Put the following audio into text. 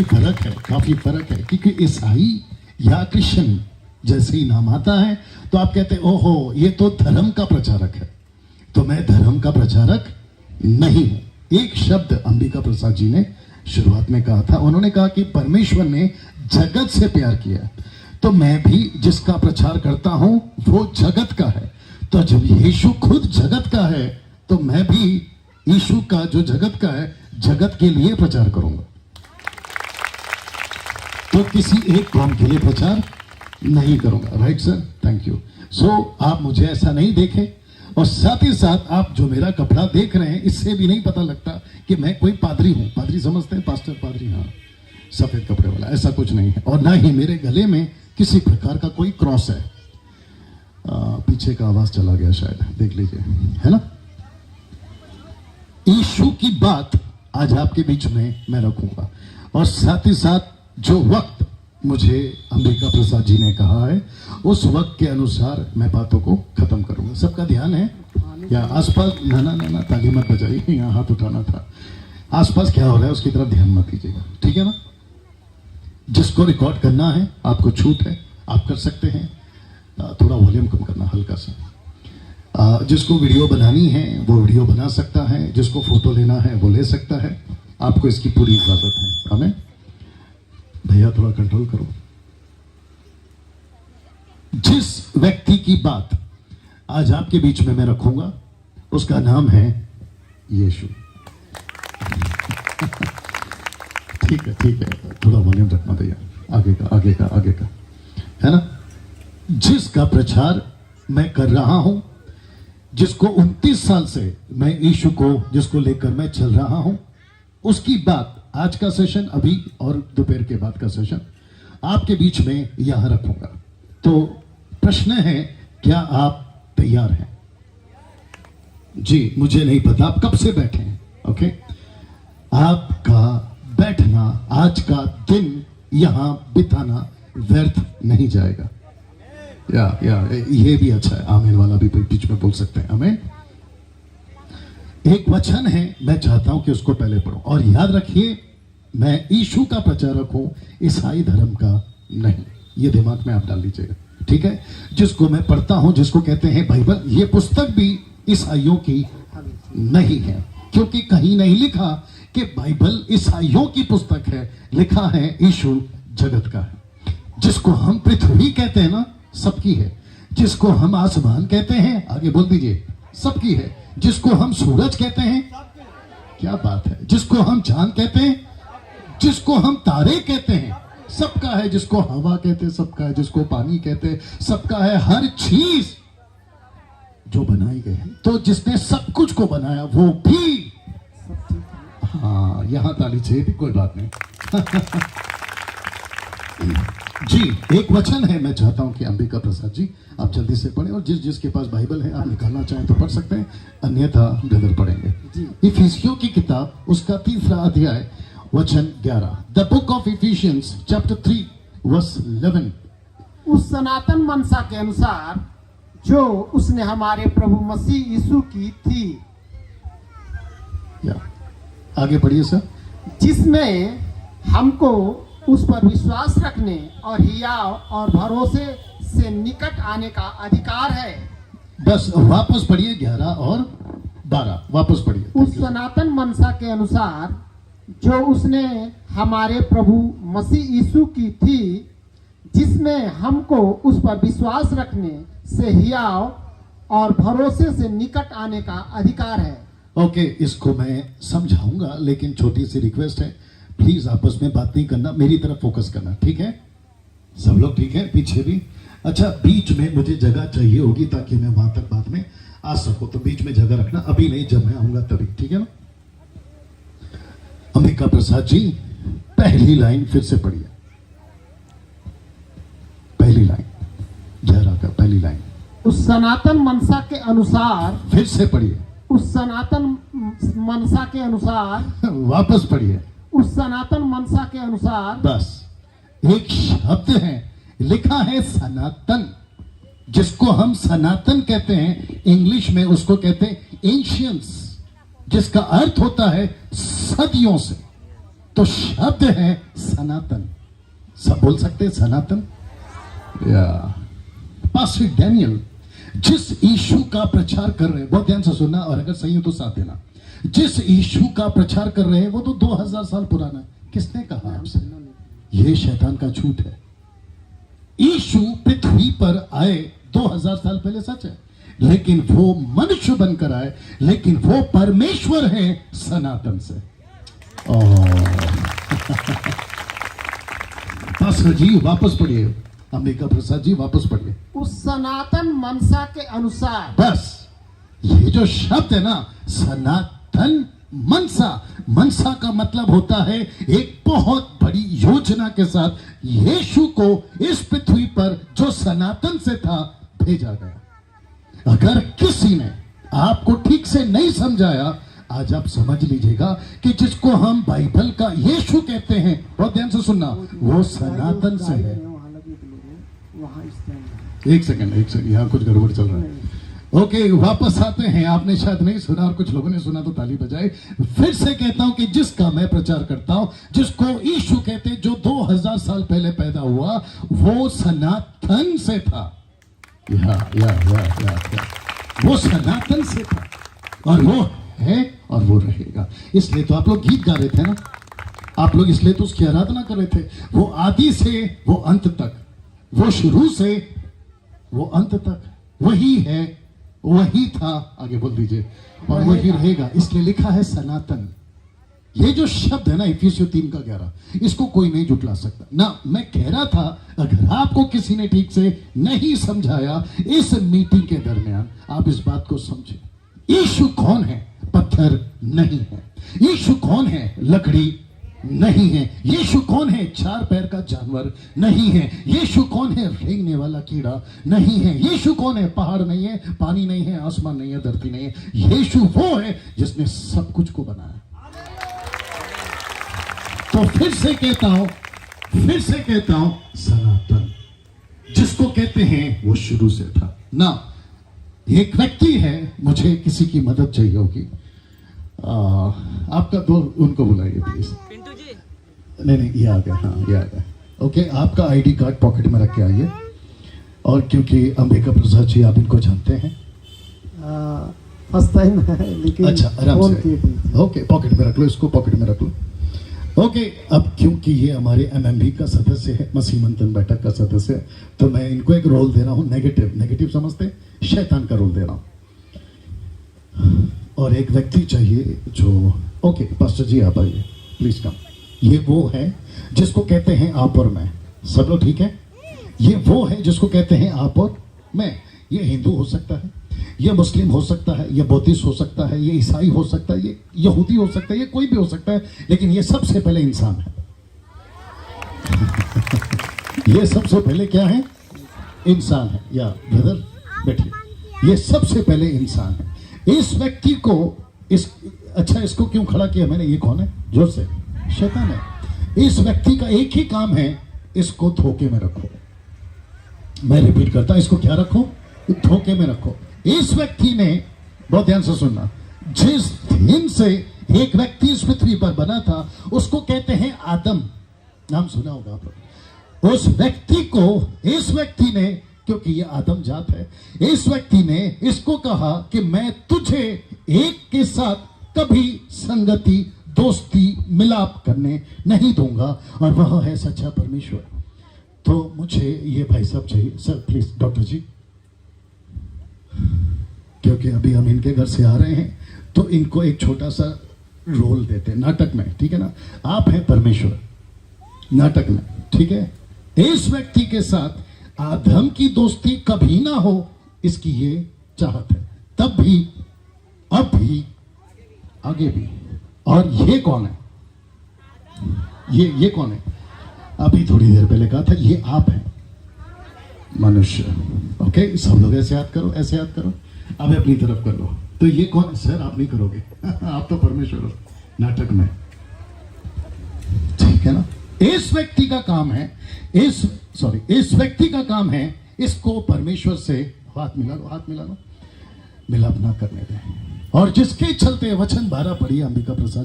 काफी फर्क है क्योंकि ईसाई या क्रिश्चियन जैसे ही नाम आता है तो आप कहते हैं ओहो ये तो धर्म का प्रचारक है, तो मैं धर्म का प्रचारक नहीं हूं। एक शब्द अंबिका प्रसाद जी ने शुरुआत में कहा था, उन्होंने कहा कि परमेश्वर ने जगत से प्यार किया, तो मैं भी जिसका प्रचार करता हूं वो जगत का है। तो जब यीशु खुद जगत का है तो मैं भी यीशु का जो जगत का है जगत के लिए प्रचार करूंगा, तो किसी एक कौम के लिए प्रचार नहीं करूंगा। Right sir, thank you. So आप मुझे ऐसा नहीं देखें, और साथ ही साथ आप जो मेरा कपड़ा देख रहे हैं इससे भी नहीं पता लगता कि मैं कोई पादरी हूं। पादरी समझते हैं, पास्टर पादरी, हाँ, सफेद कपड़े वाला, ऐसा कुछ नहीं है। और ना ही मेरे गले में किसी प्रकार का कोई क्रॉस है। पीछे का आवाज चला गया शायद, देख लीजिए, है ना। यीशु की बात आज आपके बीच में मैं रखूंगा, और साथ ही साथ जो वक्त मुझे अंबिका प्रसाद जी ने कहा है उस वक्त के अनुसार मैं बातों को खत्म करूंगा। सबका ध्यान है या आसपास? ना ना ना ना, ताली मत बजाइए, यहाँ हाथ उठाना था। आसपास क्या हो रहा है उसकी तरफ ध्यान मत दीजिएगा, ठीक है ना। जिसको रिकॉर्ड करना है आपको छूट है, आप कर सकते हैं। थोड़ा वॉल्यूम कम करना हल्का सा। जिसको वीडियो बनानी है वो वीडियो बना सकता है, जिसको फोटो लेना है वो ले सकता है। आपको इसकी पूरी इजाजत है। हमें भैया थोड़ा कंट्रोल करो। जिस व्यक्ति की बात आज आपके बीच में मैं रखूंगा उसका नाम है यीशु। ठीक है, थोड़ा वॉल्यूम रखना भैया, आगे का, है ना। जिसका प्रचार मैं कर रहा हूं, जिसको 29 साल से मैं यीशु को जिसको लेकर मैं चल रहा हूं, उसकी बात आज का सेशन अभी और दोपहर के बाद का सेशन आपके बीच में यहां रखूंगा। तो प्रश्न है, क्या आप तैयार हैं? जी, मुझे नहीं पता आप कब से बैठे हैं। ओके, आपका बैठना, आज का दिन यहां बिताना व्यर्थ नहीं जाएगा। या ये भी अच्छा है, आमीन वाला भी बीच में बोल सकते हैं। हमें एक वचन है, मैं चाहता हूं कि उसको पहले पढ़ो, और याद रखिए मैं यीशु का प्रचारक हूं, ईसाई धर्म का नहीं। ये दिमाग में आप डाल लीजिएगा, ठीक है। जिसको मैं पढ़ता हूं, जिसको कहते हैं बाइबल, ये पुस्तक भी ईसाइयों की नहीं है, क्योंकि कहीं नहीं लिखा कि बाइबल ईसाइयों की पुस्तक है, लिखा है यीशु जगत का है। जिसको हम पृथ्वी कहते हैं ना, सबकी है। जिसको हम आसमान कहते हैं, आगे बोल दीजिए, सबकी है। जिसको हम सूरज कहते हैं, क्या बात है। जिसको हम चांद कहते हैं, जिसको हम तारे कहते हैं, सबका है। जिसको हवा कहते हैं, सबका है। जिसको पानी कहते हैं, सबका है। हर चीज जो बनाई गई है, तो जिसने सब कुछ को बनाया वो भी, हाँ, यहां ताली चाहिए, कोई बात नहीं। जी, एक वचन है, मैं चाहता हूं कि अंबिका प्रसाद जी आप जल्दी से पढ़ें, और जिसके पास बाइबल है आप निकालना चाहें तो पढ़ सकते हैं, अन्यथा ब्रदर पढ़ेंगे। इफिसियों की किताब, उसका 3 अध्याय वचन 11। The book of Ephesians chapter 3 verse 11। उस सनातन मनसा के अनुसार जो उसने हमारे प्रभु मसीह यीशु की थी, या आगे पढ़िए सर। जिसमें हमको उस पर विश्वास रखने और हियाव और भरोसे से निकट आने का अधिकार है। बस वापस पढ़िए 11 और 12, वापस पढ़िए। उस सनातन मनसा के अनुसार जो उसने हमारे प्रभु मसीह यीशु की थी, जिसमें हमको उस पर विश्वास रखने से हियाव और भरोसे से निकट आने का अधिकार है। ओके, इसको मैं समझाऊंगा, लेकिन छोटी सी रिक्वेस्ट है, प्लीज आपस में बात नहीं करना, मेरी तरफ फोकस करना, ठीक है। सब लोग ठीक है, पीछे भी। अच्छा, बीच में मुझे जगह चाहिए होगी ताकि मैं वहां तक बाद में आ सकूं, तो बीच में जगह रखना, अभी नहीं, जब मैं आऊंगा तभी, ठीक है ना। अंबिका प्रसाद जी, पहली लाइन फिर से पढ़िए, पहली लाइन 11 का पहली लाइन। उस सनातन मनसा के अनुसार, फिर से पढ़िए। उस सनातन मनसा के अनुसार वापस पढ़िए। उस सनातन मनसा के अनुसार। बस एक शब्द है, लिखा है सनातन, जिसको हम सनातन कहते हैं, इंग्लिश में उसको कहते हैं एंशियंस, जिसका अर्थ होता है सदियों से। तो शब्द है सनातन। सब बोल सकते हैं सनातन। या पास्टर डैनियल जिस यीशु का प्रचार कर रहे हैं, बहुत ध्यान से सुनना और अगर सही हो तो साथ देना। जिस यीशु का प्रचार कर रहे हैं वो तो 2000 साल पुराना है। किसने कहा आपसे? ये शैतान का झूठ है। यीशु पृथ्वी पर आए 2000 साल पहले, सच है, लेकिन वो मनुष्य बनकर आए, लेकिन वो परमेश्वर है सनातन से। पास्टर जी वापस पढ़िए, अंबिका प्रसाद जी वापस पढ़िए। उस सनातन मनसा के अनुसार। बस ये जो शब्द है ना, सनातन मनसा, मनसा का मतलब होता है एक बहुत बड़ी योजना के साथ यीशु को इस पृथ्वी पर जो सनातन से था भेजा गया। अगर किसी ने आपको ठीक से नहीं समझाया, आज आप समझ लीजिएगा कि जिसको हम बाइबल का यीशु कहते हैं, बहुत ध्यान से सुनना, वो सनातन से है। एक सेकंड यहां कुछ गड़बड़ चल रहा है। ओके, वापस आते हैं। आपने शायद नहीं सुना और कुछ लोगों ने सुना तो ताली बजाए। फिर से कहता हूं कि जिसका मैं प्रचार करता हूं, जिसको यीशु कहते, जो 2000 साल पहले पैदा हुआ, वो सनातन से था। या वो सनातन से था और वो है और वो रहेगा। इसलिए तो आप लोग गीत गा रहे थे ना, आप लोग इसलिए तो उसकी आराधना कर रहे थे। वो आदि से वो अंत तक, वो शुरू से वो अंत तक वही है, वही था, आगे बोल दीजिए, और वही रहेगा। इसलिए लिखा है सनातन। ये जो शब्द है ना, इफिसियों 3:11, इसको कोई नहीं जुटला सकता ना। मैं कह रहा था, अगर आपको किसी ने ठीक से नहीं समझाया इस मीटिंग के दरमियान, आप इस बात को समझे। यीशु कौन है? पत्थर नहीं है। यीशु कौन है? लकड़ी नहीं है। यीशु कौन है? 4 पैर का जानवर नहीं है। यीशु कौन है? रेंगने वाला कीड़ा नहीं है। यीशु कौन है? पहाड़ नहीं है, पानी नहीं है, आसमान नहीं है, धरती नहीं है। यीशु वो है जिसने सब कुछ को बनाया। तो फिर से कहता हूं सनातन, जिसको कहते हैं वो शुरू से था ना। एक व्यक्ति है, मुझे किसी की मदद चाहिए होगी, आपका दो उनको बुलाइए प्लीज। पिंटू जी, नहीं ये आ गया, हाँ ये आ गया। ओके, आपका आईडी कार्ड पॉकेट में रख के आइए। और क्योंकि अंबिका प्रसाद जी आप इनको जानते हैं, फर्स्ट टाइम है, लेकिन अच्छा आराम फोन से, किए थे। ओके पॉकेट में रख लो, इसको पॉकेट में रख लो। ओके, अब क्योंकि ये हमारे एमएमबी का सदस्य है, मसीह मंथन बैठक का सदस्य है, तो मैं इनको एक रोल दे रहा हूँ, नेगेटिव समझते, शैतान का रोल दे रहा हूँ। और एक व्यक्ति चाहिए जो, ओके पास्टर जी आप आइए प्लीज कम। ये वो है जिसको कहते हैं आप और मैं। सब लोग ठीक है? ये वो है जिसको कहते हैं आप और मैं। ये हिंदू हो सकता है, ये मुस्लिम हो सकता है, ये बौद्धिस्ट हो सकता है, ये ईसाई हो सकता है, ये यहूदी हो सकता है, ये कोई भी हो सकता है, लेकिन ये सबसे पहले इंसान है। ये सबसे पहले क्या है? इंसान है। या ब्रदर बैठिए, ये सबसे पहले इंसान है। इस व्यक्ति को अच्छा इसको क्यों खड़ा किया मैंने? ये कौन है? जोर से, शैतान है। इस व्यक्ति का एक ही काम है, इसको धोखे में रखो। मैं रिपीट करता हूं, इसको क्या रखो? धोखे में रखो। इस व्यक्ति ने, बहुत ध्यान से सुनना, जिस दिन से एक व्यक्ति इस पृथ्वी पर बना था, उसको कहते हैं आदम। नाम सुना होगा आप लोग। उस व्यक्ति को, इस व्यक्ति ने, क्योंकि ये आदम जात है, इस व्यक्ति ने इसको कहा कि मैं तुझे एक के साथ कभी संगति, दोस्ती, मिलाप करने नहीं दूंगा, और वह है सच्चा परमेश्वर। तो मुझे ये भाई साहब चाहिए। सर प्लीज, डॉक्टर जी, क्योंकि अभी हम इनके घर से आ रहे हैं, तो इनको एक छोटा सा रोल देते हैं नाटक में, ठीक है ना? आप हैं परमेश्वर नाटक में, ठीक है? इस व्यक्ति के साथ आदम की दोस्ती कभी ना हो, इसकी ये चाहत है, तब भी, अब भी, आगे भी। और ये कौन है? ये कौन है? अभी थोड़ी देर पहले कहा था, ये आप हैं, मनुष्य। ओके, सब लोग ऐसे याद करो, ऐसे याद करो, अब अपनी तरफ कर लो। तो ये कौन है? सर आप नहीं करोगे आप तो परमेश्वर हो नाटक में, ठीक है ना? इस व्यक्ति का काम है, इस व्यक्ति का काम है इसको परमेश्वर से हाथ मिला लो, मिलाप ना करने दें। और जिसके चलते वचन 12 पढ़िए अंबिका प्रसाद जी।